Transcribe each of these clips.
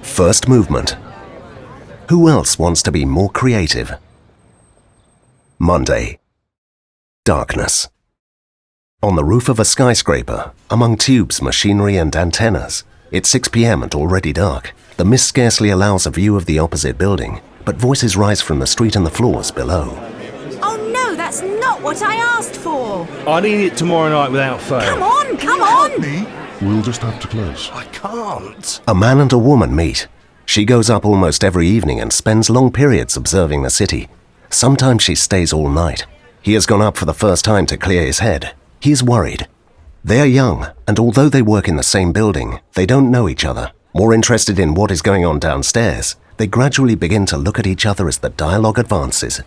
First movement. Who else wants to be more creative? Monday. Darkness. On the roof of a skyscraper, among tubes, machinery and antennas, it's 6 p.m. and already dark. The mist scarcely allows a view of the opposite building, but voices rise from the street and the floors below. Oh no, that's not what I asked for! I need it tomorrow night without fail. Come on, come on! We'll just have to close. I can't. A man and a woman meet. She goes up almost every evening and spends long periods observing the city. Sometimes she stays all night. He has gone up for the first time to clear his head. He is worried. They are young, and although they work in the same building, they don't know each other. More interested in what is going on downstairs, they gradually begin to look at each other as the dialogue advances.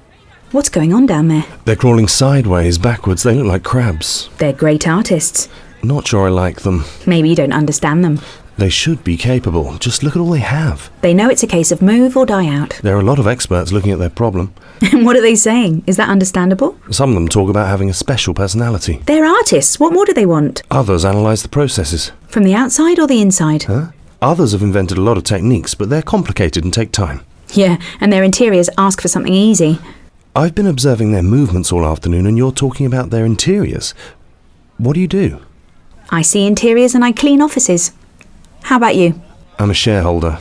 What's going on down there? They're crawling sideways, backwards. They look like crabs. They're great artists. Not sure I like them. Maybe you don't understand them. They should be capable. Just look at all they have. They know it's a case of move or die out. There are a lot of experts looking at their problem. What are they saying? Is that understandable? Some of them talk about having a special personality. They're artists. What more do they want? Others analyse the processes. From the outside or the inside? Others have invented a lot of techniques, but they're complicated and take time. Yeah, and their interiors ask for something easy. I've been observing their movements all afternoon, and you're talking about their interiors. What do? I see interiors and I clean offices. How about you? I'm a shareholder.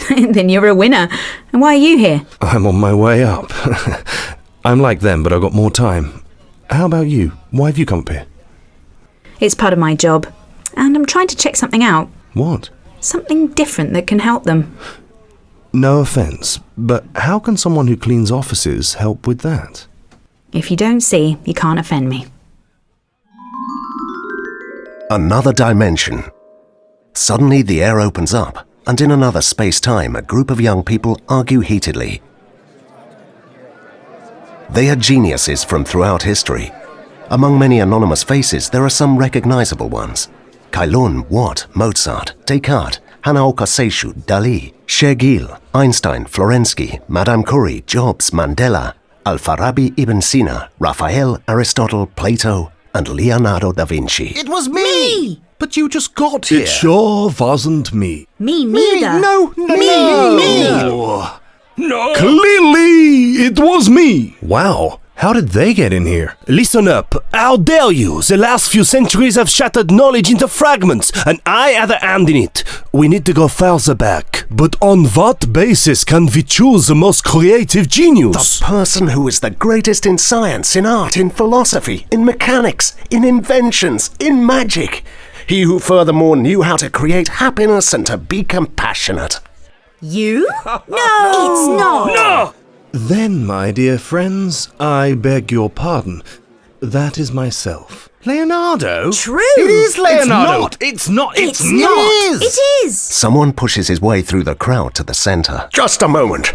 Then you're a winner. And why are you here? I'm on my way up. I'm like them, but I've got more time. How about you? Why have you come up here? It's part of my job. And I'm trying to check something out. What? Something different that can help them. No offence, but how can someone who cleans offices help with that? If you don't see, you can't offend me. Another dimension. Suddenly the air opens up, and in another space-time a group of young people argue heatedly. They are geniuses from throughout history. Among many anonymous faces, there are some recognizable ones. Kailun, Watt, Mozart, Descartes, Hanaoka Seishu, Dali, Shergill, Einstein, Florensky, Madame Curie, Jobs, Mandela, Al-Farabi, Ibn Sina, Raphael, Aristotle, Plato, and Leonardo da Vinci. It was me! But you just got here. It sure wasn't me. Me neither. No. Clearly, it was me. Wow, how did they get in here? Listen up. How dare you? The last few centuries have shattered knowledge into fragments, and I had a hand in it. We need to go further back. But on what basis can we choose the most creative genius? The person who is the greatest in science, in art, in philosophy, in mechanics, in inventions, in magic. He who furthermore knew how to create happiness and to be compassionate. You? No, it's not. No! Then, my dear friends, I beg your pardon. That is myself. Leonardo? True. It is Leonardo. It's not. It's not. It is. Someone pushes his way through the crowd to the center. Just a moment.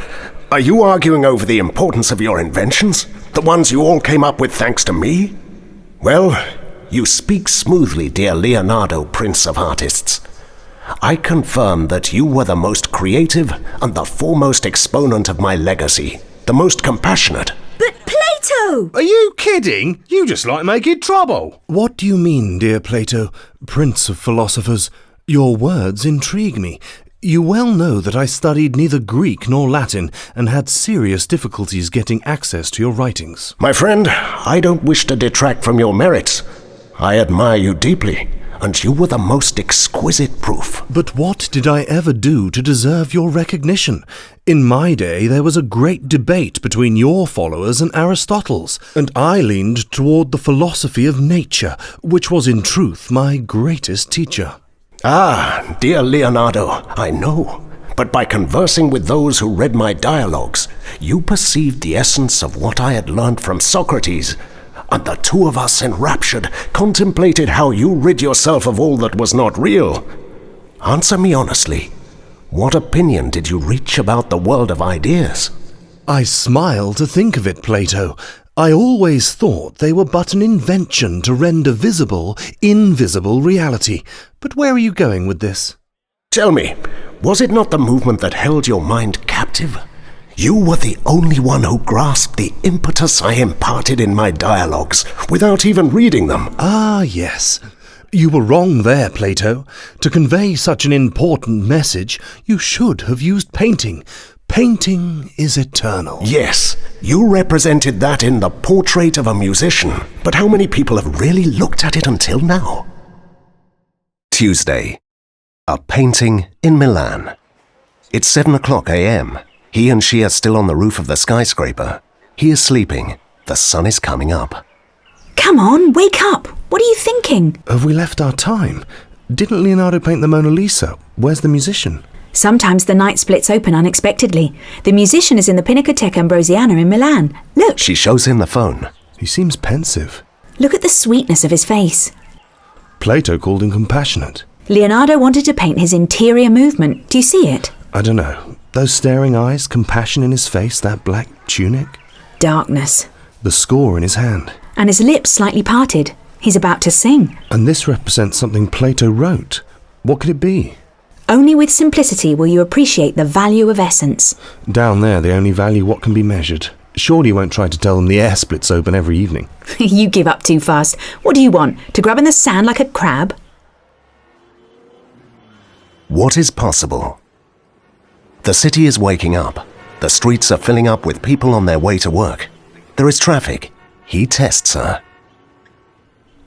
Are you arguing over the importance of your inventions? The ones you all came up with thanks to me? Well, you speak smoothly, dear Leonardo, Prince of Artists. I confirm that you were the most creative and the foremost exponent of my legacy, the most compassionate. But Plato! Are you kidding? You just like making trouble. What do you mean, dear Plato, Prince of Philosophers? Your words intrigue me. You well know that I studied neither Greek nor Latin and had serious difficulties getting access to your writings. My friend, I don't wish to detract from your merits. I admire you deeply, and you were the most exquisite proof. But what did I ever do to deserve your recognition? In my day, there was a great debate between your followers and Aristotle's, and I leaned toward the philosophy of nature, which was in truth my greatest teacher. Ah, dear Leonardo, I know. But by conversing with those who read my dialogues, you perceived the essence of what I had learned from Socrates, and the two of us, enraptured, contemplated how you rid yourself of all that was not real. Answer me honestly. What opinion did you reach about the world of ideas? I smile to think of it, Plato. I always thought they were but an invention to render visible, invisible reality. But where are you going with this? Tell me, was it not the movement that held your mind captive? You were the only one who grasped the impetus I imparted in my dialogues, without even reading them. Ah, yes. You were wrong there, Plato. To convey such an important message, you should have used painting. Painting is eternal. Yes, you represented that in the portrait of a musician. But how many people have really looked at it until now? Tuesday. A painting in Milan. It's 7:00 a.m. He and she are still on the roof of the skyscraper. He is sleeping. The sun is coming up. Come on, wake up! What are you thinking? Have we left our time? Didn't Leonardo paint the Mona Lisa? Where's the musician? Sometimes the night splits open unexpectedly. The musician is in the Pinacoteca Ambrosiana in Milan. Look! She shows him the phone. He seems pensive. Look at the sweetness of his face. Plato called him compassionate. Leonardo wanted to paint his interior movement. Do you see it? I don't know. Those staring eyes, compassion in his face, that black tunic. Darkness. The score in his hand. And his lips slightly parted. He's about to sing. And this represents something Plato wrote. What could it be? Only with simplicity will you appreciate the value of essence. Down there, they only value what can be measured. Surely you won't try to tell them the air splits open every evening. You give up too fast. What do you want? To grab in the sand like a crab? What is possible? The city is waking up. The streets are filling up with people on their way to work. There is traffic. He tests her.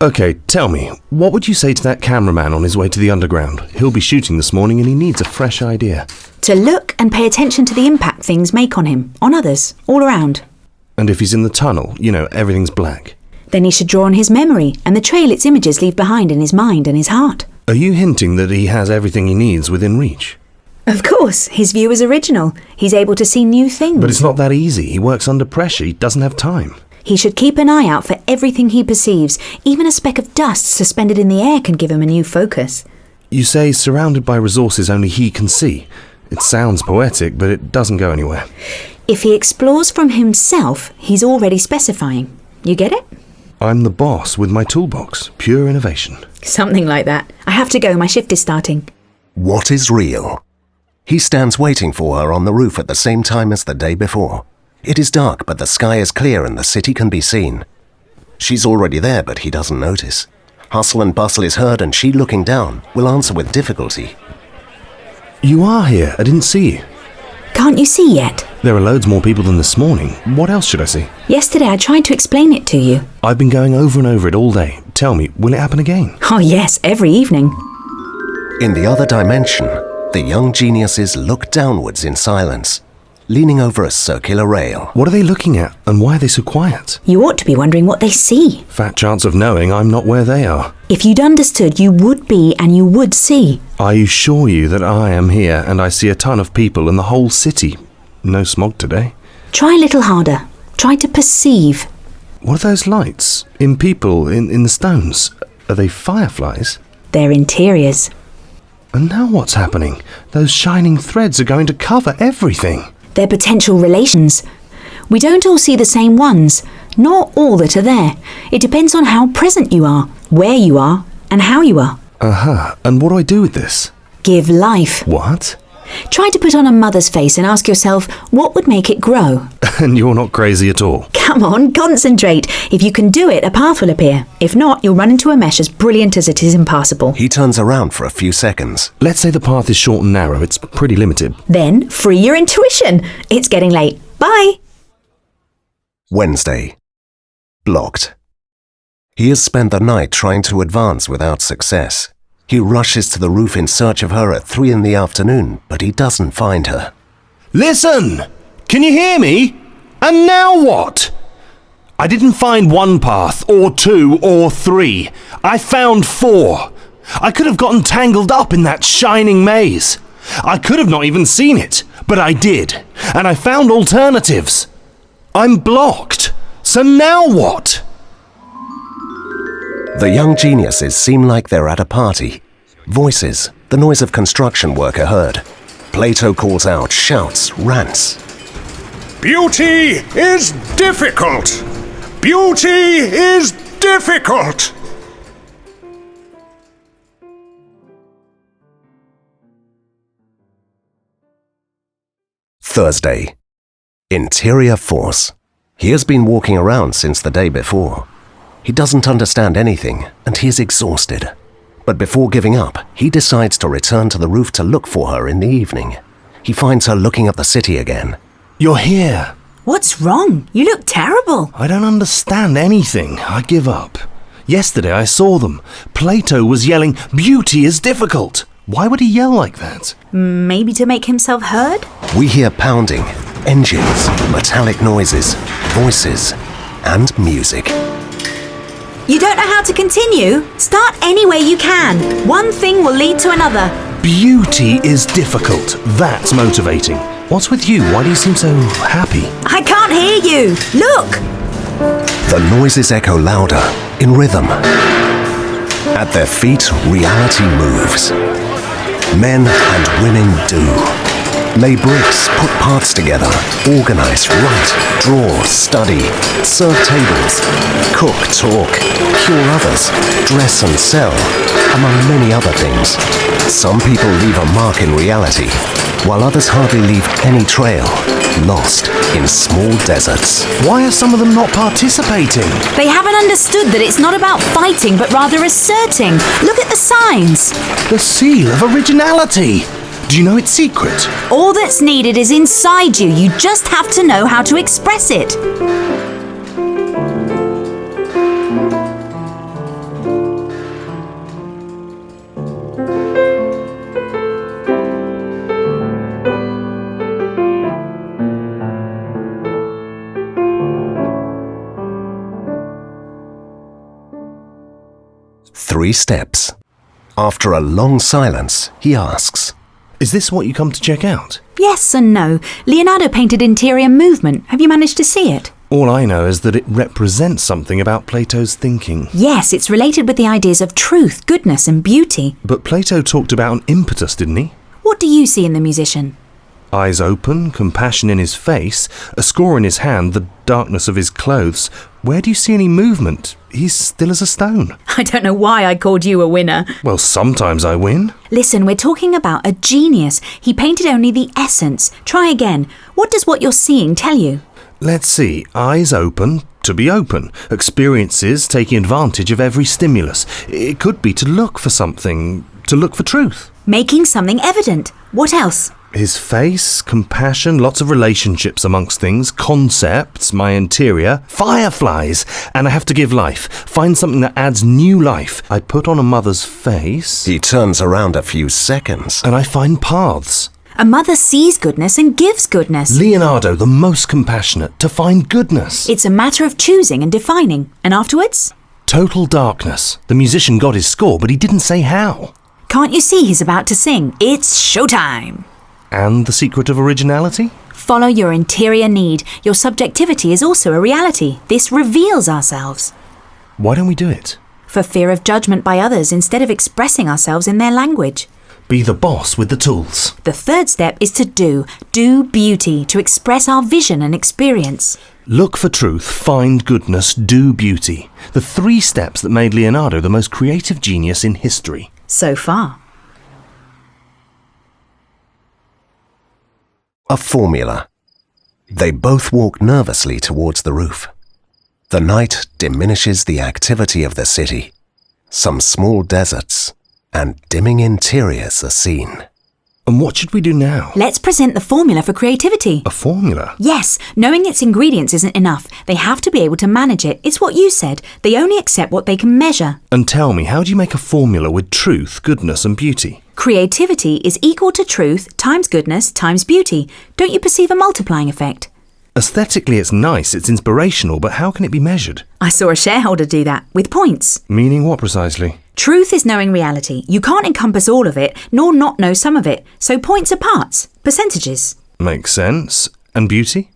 Okay, tell me, what would you say to that cameraman on his way to the underground? He'll be shooting this morning and he needs a fresh idea. To look and pay attention to the impact things make on him, on others, all around. And if he's in the tunnel, everything's black. Then he should draw on his memory and the trail its images leave behind in his mind and his heart. Are you hinting that he has everything he needs within reach? Of course, his view is original. He's able to see new things. But it's not that easy. He works under pressure. He doesn't have time. He should keep an eye out for everything he perceives. Even a speck of dust suspended in the air can give him a new focus. You say surrounded by resources only he can see. It sounds poetic, but it doesn't go anywhere. If he explores from himself, he's already specifying. You get it? I'm the boss with my toolbox. Pure innovation. Something like that. I have to go. My shift is starting. What is real? He stands waiting for her on the roof at the same time as the day before. It is dark, but the sky is clear and the city can be seen. She's already there, but he doesn't notice. Hustle and bustle is heard, and she, looking down, will answer with difficulty. You are here. I didn't see you. Can't you see yet? There are loads more people than this morning. What else should I see? Yesterday I tried to explain it to you. I've been going over and over it all day. Tell me, will it happen again? Oh yes, every evening. In the other dimension, the young geniuses look downwards in silence, leaning over a circular rail. What are they looking at, and why are they so quiet? You ought to be wondering what they see. Fat chance of knowing I'm not where they are. If you'd understood, you would be and you would see. I assure you that I am here and I see a ton of people in the whole city. No smog today. Try a little harder. Try to perceive. What are those lights? In people, in the stones? Are they fireflies? They're interiors. And now what's happening? Those shining threads are going to cover everything. They're potential relations. We don't all see the same ones, nor all that are there. It depends on how present you are, where you are, and how you are. And what do I do with this? Give life. What? Try to put on a mother's face and ask yourself, what would make it grow? And you're not crazy at all. Come on, concentrate. If you can do it, a path will appear. If not, you'll run into a mesh as brilliant as it is impassable. He turns around for a few seconds. Let's say the path is short and narrow. It's pretty limited. Then, free your intuition. It's getting late. Bye. Wednesday. Blocked. He has spent the night trying to advance without success. He rushes to the roof in search of her at 3 p.m, but he doesn't find her. Listen! Can you hear me? And now what? I didn't find one path, or 2, or 3. I found 4. I could have gotten tangled up in that shining maze. I could have not even seen it, but I did. And I found alternatives. I'm blocked. So now what? The young geniuses seem like they're at a party. Voices, the noise of construction work are heard. Plato calls out, shouts, rants. Beauty is difficult! Beauty is difficult! Thursday. Interior force. He has been walking around since the day before. He doesn't understand anything, and he is exhausted. But before giving up, he decides to return to the roof to look for her in the evening. He finds her looking at the city again. You're here. What's wrong? You look terrible. I don't understand anything. I give up. Yesterday I saw them. Plato was yelling, "Beauty is difficult." Why would he yell like that? Maybe to make himself heard? We hear pounding, engines, metallic noises, voices, and music. You don't know how to continue? Start any way you can. One thing will lead to another. Beauty is difficult. That's motivating. What's with you? Why do you seem so happy? I can't hear you. Look! The noises echo louder, in rhythm. At their feet, reality moves. Men and women do. Lay bricks, put parts together, organize, write, draw, study, serve tables, cook, talk, cure others, dress and sell, among many other things. Some people leave a mark in reality, while others hardly leave any trail, lost in small deserts. Why are some of them not participating? They haven't understood that it's not about fighting, but rather asserting. Look at the signs. The seal of originality. Do you know its secret? All that's needed is inside you. You just have to know how to express it. Three steps. After a long silence, he asks, Is this what you come to check out? Yes and no. Leonardo painted interior movement. Have you managed to see it? All I know is that it represents something about Plato's thinking. Yes, it's related with the ideas of truth, goodness and beauty. But Plato talked about an impetus, didn't he? What do you see in the musician? Eyes open, compassion in his face, a score in his hand, the darkness of his clothes. Where do you see any movement? He's still as a stone. I don't know why I called you a winner. Well, sometimes I win. Listen, we're talking about a genius. He painted only the essence. Try again. What does what you're seeing tell you? Let's see. Eyes open, to be open. Experiences taking advantage of every stimulus. It could be to look for something, to look for truth. Making something evident. What else? His face, compassion, lots of relationships amongst things, concepts, my interior, fireflies, and I have to give life. Find something that adds new life. I put on a mother's face. He turns around a few seconds. And I find paths. A mother sees goodness and gives goodness. Leonardo, the most compassionate, to find goodness. It's a matter of choosing and defining. And afterwards? Total darkness. The musician got his score, but he didn't say how. Can't you see he's about to sing? It's showtime. And the secret of originality? Follow your interior need. Your subjectivity is also a reality. This reveals ourselves. Why don't we do it? For fear of judgment by others instead of expressing ourselves in their language. Be the boss with the tools. The third step is to do. Do beauty, to express our vision and experience. Look for truth, find goodness, do beauty. The 3 steps that made Leonardo the most creative genius in history. So far. A formula. They both walk nervously towards the roof. The night diminishes the activity of the city. Some small deserts and dimming interiors are seen. And what should we do now? Let's present the formula for creativity. A formula? Yes, knowing its ingredients isn't enough. They have to be able to manage it. It's what you said. They only accept what they can measure. And tell me, how do you make a formula with truth, goodness and beauty? Creativity is equal to truth times goodness times beauty. Don't you perceive a multiplying effect? Aesthetically it's nice, it's inspirational, but how can it be measured? I saw a shareholder do that, with points. Meaning what precisely? Truth is knowing reality. You can't encompass all of it, nor not know some of it. So points are parts, percentages. Makes sense. And beauty?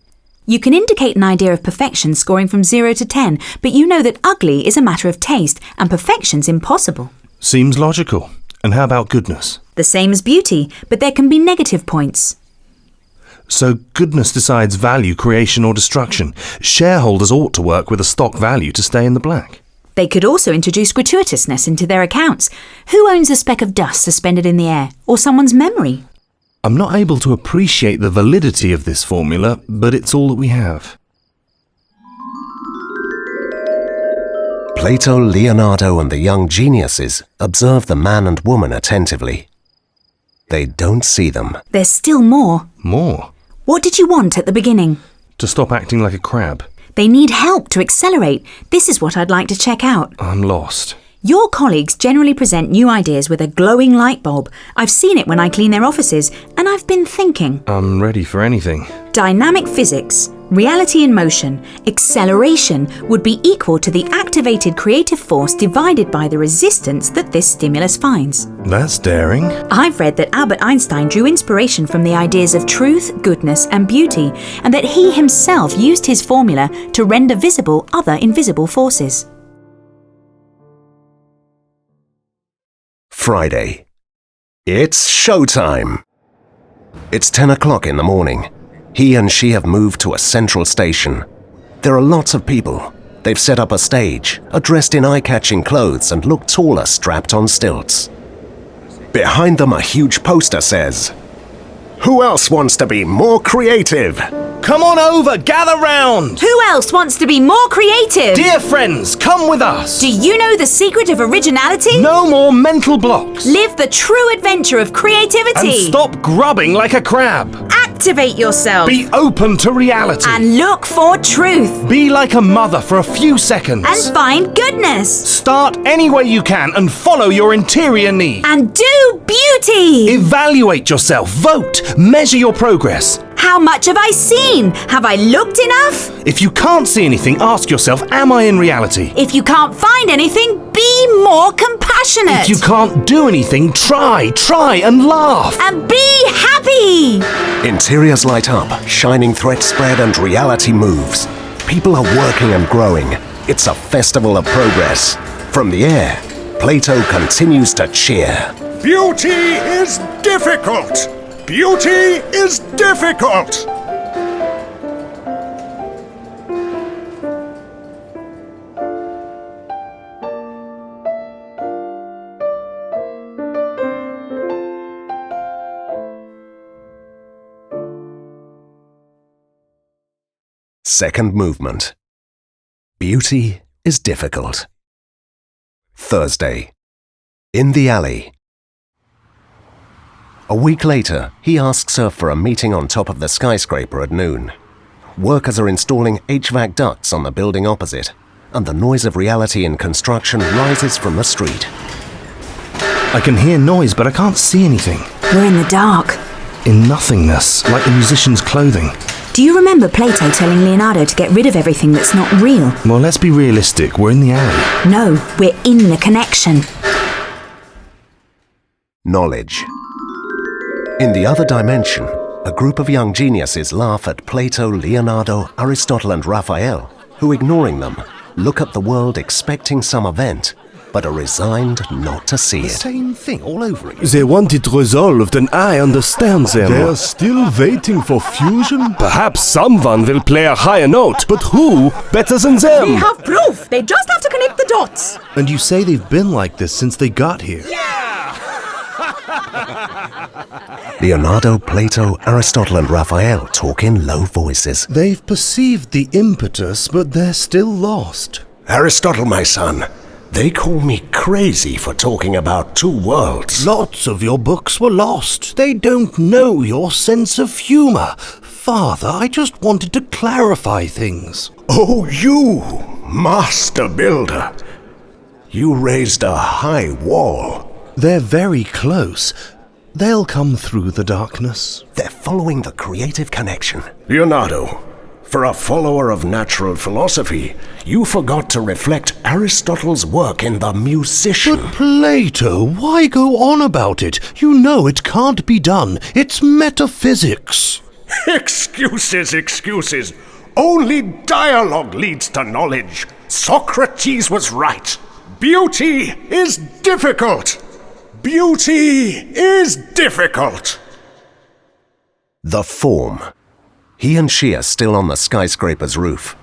You can indicate an idea of perfection scoring from 0 to 10, but you know that ugly is a matter of taste, and perfection's impossible. Seems logical. And how about goodness? The same as beauty, but there can be negative points. So goodness decides value, creation or destruction. Shareholders ought to work with a stock value to stay in the black. They could also introduce gratuitousness into their accounts. Who owns a speck of dust suspended in the air, or someone's memory? I'm not able to appreciate the validity of this formula, but it's all that we have. Plato, Leonardo, and the young geniuses observe the man and woman attentively. They don't see them. There's still more. More? What did you want at the beginning? To stop acting like a crab. They need help to accelerate. This is what I'd like to check out. I'm lost. Your colleagues generally present new ideas with a glowing light bulb. I've seen it when I clean their offices, and I've been thinking. I'm ready for anything. Dynamic physics, reality in motion, acceleration would be equal to the activated creative force divided by the resistance that this stimulus finds. That's daring. I've read that Albert Einstein drew inspiration from the ideas of truth, goodness, and beauty, and that he himself used his formula to render visible other invisible forces. Friday. It's showtime. It's 10 o'clock in the morning. He and she have moved to a central station. There are lots of people. They've set up a stage, are dressed in eye-catching clothes and look taller strapped on stilts. Behind them a huge poster says, "Who else wants to be more creative?" Come on over, gather round! Who else wants to be more creative? Dear friends, come with us! Do you know the secret of originality? No more mental blocks! Live the true adventure of creativity. And stop grubbing like a crab! Activate yourself. Be open to reality! And look for truth. Be like a mother for a few seconds! And find goodness. Start any way you can and follow your interior need! And do beauty. Evaluate yourself, vote, measure your progress. How much have I seen? Have I looked enough? If you can't see anything, ask yourself, am I in reality? If you can't find anything, be more compassionate. If you can't do anything, try and laugh. And be happy. Interiors light up, shining threads spread and reality moves. People are working and growing. It's a festival of progress. From the air, Plato continues to cheer. Beauty is difficult! Beauty is difficult! Second movement. Beauty is difficult. Thursday. In the alley. A week later, he asks her for a meeting on top of the skyscraper at noon. Workers are installing HVAC ducts on the building opposite, and the noise of reality in construction rises from the street. I can hear noise, but I can't see anything. We're in the dark. In nothingness, like the musician's clothing. Do you remember Plato telling Leonardo to get rid of everything that's not real? Well, let's be realistic. We're in the alley. No, we're in the connection. Knowledge. In the other dimension, a group of young geniuses laugh at Plato, Leonardo, Aristotle, and Raphael, who, ignoring them, look at the world expecting some event, but are resigned not to see it. Same thing all over again. They want it resolved and I understand them. They're still waiting for fusion? Perhaps someone will play a higher note, but who better than them? We have proof. They just have to connect the dots. And you say they've been like this since they got here. Leonardo, Plato, Aristotle, and Raphael talk in low voices. They've perceived the impetus, but they're still lost. Aristotle, my son, they call me crazy for talking about two worlds. Lots of your books were lost. They don't know your sense of humor. Father, I just wanted to clarify things. Oh, you, master builder. You raised a high wall. They're very close. They'll come through the darkness. They're following the creative connection. Leonardo, for a follower of natural philosophy, you forgot to reflect Aristotle's work in The Musician. But Plato, why go on about it? You know it can't be done. It's metaphysics. Excuses, excuses. Only dialogue leads to knowledge. Socrates was right. Beauty is difficult. Beauty is difficult. The form. He and she are still on the skyscraper's roof.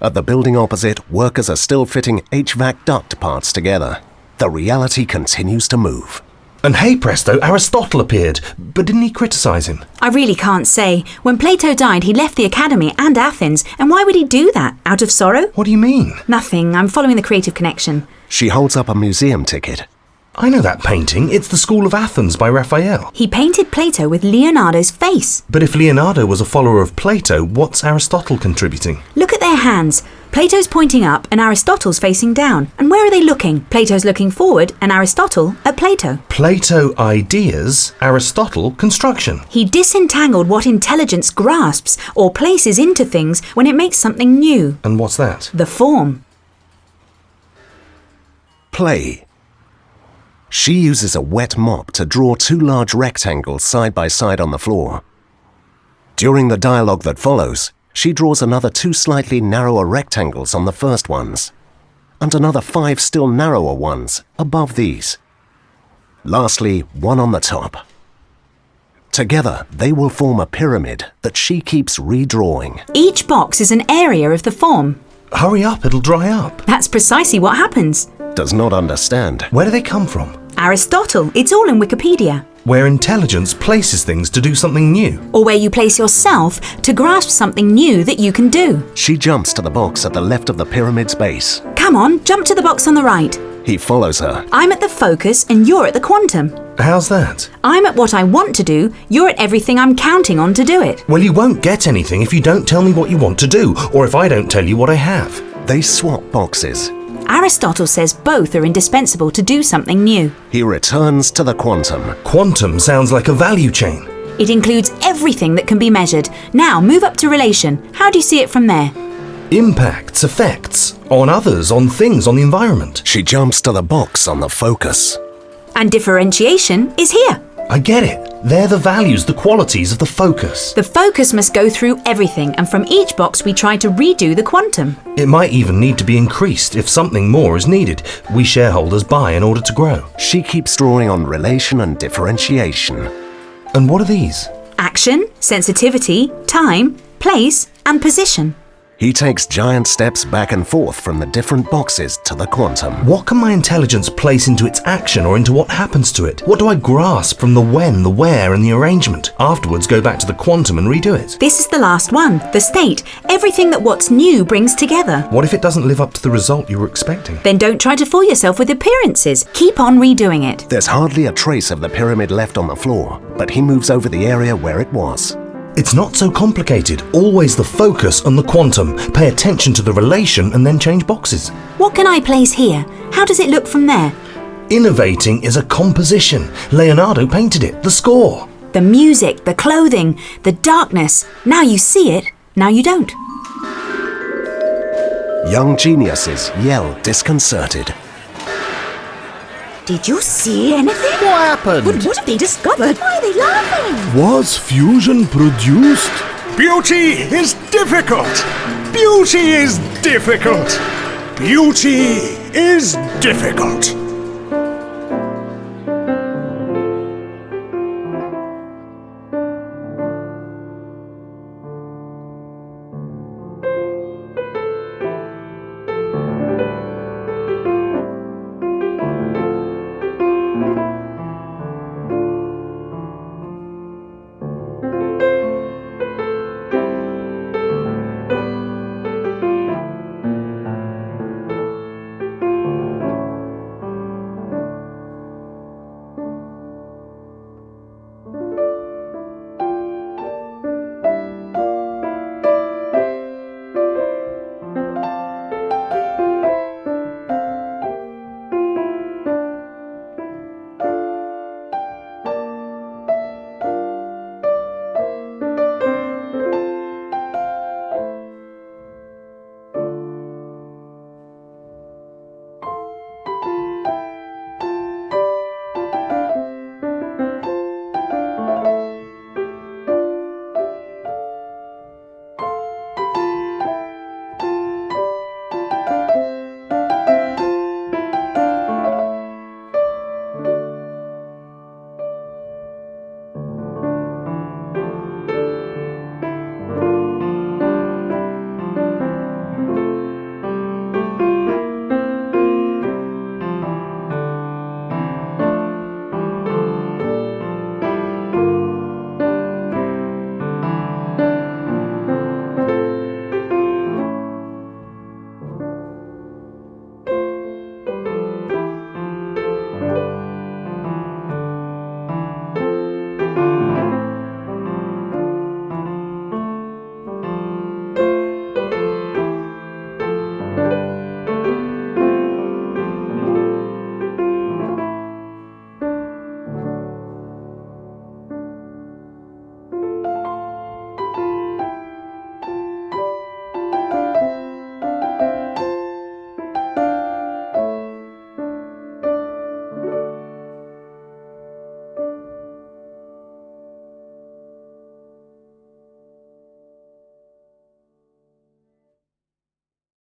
At the building opposite, workers are still fitting HVAC duct parts together. The reality continues to move. And hey presto, Aristotle appeared. But didn't he criticise him? I really can't say. When Plato died, he left the Academy and Athens. And why would he do that? Out of sorrow? What do you mean? Nothing. I'm following the creative connection. She holds up a museum ticket. I know that painting. It's the School of Athens by Raphael. He painted Plato with Leonardo's face. But if Leonardo was a follower of Plato, what's Aristotle contributing? Look at their hands. Plato's pointing up and Aristotle's facing down. And where are they looking? Plato's looking forward and Aristotle at Plato. Plato ideas, Aristotle construction. He disentangled what intelligence grasps or places into things when it makes something new. And what's that? The form. Play. She uses a wet mop to draw two large rectangles side by side on the floor. During the dialogue that follows, she draws another two slightly narrower rectangles on the first ones, and another 5 still narrower ones above these. Lastly, one on the top. Together, they will form a pyramid that she keeps redrawing. Each box is an area of the form. Hurry up, it'll dry up. That's precisely what happens. Does not understand. Where do they come from? Aristotle. It's all in Wikipedia. Where intelligence places things to do something new. Or where you place yourself to grasp something new that you can do. She jumps to the box at the left of the pyramid's base. Come on, jump to the box on the right. He follows her. I'm at the focus and you're at the quantum. How's that? I'm at what I want to do, you're at everything I'm counting on to do it. Well, you won't get anything if you don't tell me what you want to do, or if I don't tell you what I have. They swap boxes. Aristotle says both are indispensable to do something new. He returns to the quantum. Quantum sounds like a value chain. It includes everything that can be measured. Now, move up to relation. How do you see it from there? Impacts, effects, on others, on things, on the environment. She jumps to the box on the focus. And differentiation is here. I get it. They're the values, the qualities of the focus. The focus must go through everything, and from each box we try to redo the quantum. It might even need to be increased if something more is needed. We shareholders buy in order to grow. She keeps drawing on relation and differentiation. And what are these? Action, sensitivity, time, place, and position. He takes giant steps back and forth from the different boxes to the quantum. What can my intelligence place into its action or into what happens to it? What do I grasp from the when, the where, and the arrangement? Afterwards, go back to the quantum and redo it. This is the last one, the state. Everything that what's new brings together. What if it doesn't live up to the result you were expecting? Then don't try to fool yourself with appearances. Keep on redoing it. There's hardly a trace of the pyramid left on the floor, but he moves over the area where it was. It's not so complicated. Always the focus on the quantum. Pay attention to the relation and then change boxes. What can I place here? How does it look from there? Innovating is a composition. Leonardo painted it. The score. The music, the clothing, the darkness. Now you see it, now you don't. Young geniuses yell disconcerted. Did you see anything? What happened? But what have they discovered? Why are they laughing? Was fusion produced? Beauty is difficult. Beauty is difficult. Beauty is difficult.